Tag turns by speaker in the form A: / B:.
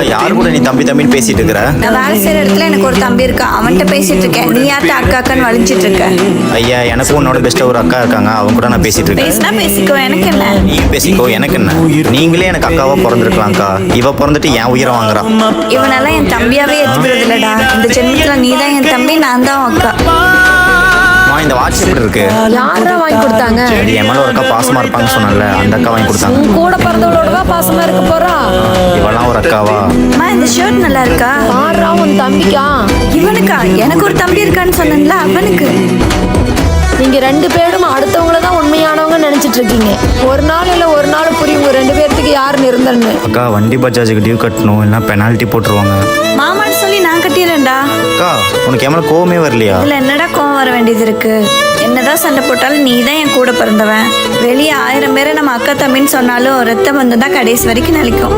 A: யார் கூட நீ தம்பி தம்பின்னு பேசிட்டு இருக்கிற?
B: நான் வேலை செய்யற இடத்துல எனக்கு ஒரு தம்பி இருக்கான், அவன்கிட்ட பேசிட்டு இருக்கேன். நீ யார்ட்ட அக்கா அக்கான்னு வலிஞ்சிட்டு இருக்க?
A: ஐயா, எனக்கு உன்னோட பெஸ்ட்டா ஒரு அக்கா இருக்காங்க, அவங்க கூட நான் பேசிட்டு இருக்கேன்.
B: பேசினா பேசிக்கோ, எனக்கு என்ன?
A: நீ பேசிக்கோ, எனக்கு என்ன? நீங்களே எனக்கு அக்காவா பிறந்திருக்கலாம்க்கா. இவ பிறந்துட்டு என் உயிரை வாங்குறா.
B: இவனெல்லாம் என் தம்பியாவே ஏத்துக்கிறது இல்லடா. இந்த ஜென்மத்துல நீ தான் என் தம்பி, நான் தான் அக்கா.
A: இந்த வாட்ச் எப்படி இருக்கு?
C: யாரா வாங்கி கொடுத்தாங்க?
A: என் மேல ஒரு அக்கா பாசமா இருப்பாங்க சொன்னல, அந்த அக்கா வாங்கி கொடுத்தாங்க.
C: கூட பிறந்தவளோடவா பாசமா இருக்க போறா?
A: இவெல்லாம் ஒரு அக்காவா?
B: அம்மா, இந்த ஷர்ட் நல்லா இருக்கா?
C: பாடுறா உன் தம்பிக்கா.
B: இவனுக்கா? எனக்கு ஒரு தம்பி இருக்கான்னு சொன்னேன்ல, அவனுக்கு.
C: நீங்க 2 பேரும் அடுத்தவங்கள தான் உண்மையானவங்க நினைச்சிட்டு இருக்கீங்க. ஒரு நாள் இல்ல ஒரு நாள் புரியும் உங்க 2 பேர்த்துக்கு யார் நிரந்தரன்னு.
A: அக்கா, வண்டி பஜாஜுக்கு டியூ கட்டணும், இல்லைன்னா பெனால்ட்டி போட்டுருவாங்க.
B: மாமான்னு சொல்லி நான் கட்டிடுறேன்டா.
A: அக்கா, உனக்கு என் மேல கோவமே வரலையா?
B: இல்ல, என்னடா கோவம் வர வேண்டியது இருக்கு? என்னதான் சண்டை போட்டாலும் நீ தான் என் கூட பிறந்தவன். வெளியே 1000 பேரை நம்ம அக்கா தம்பின்னு சொன்னாலும் ரத்த பந்தம் தான் கடைசி வரைக்கும் நிலைக்கும்.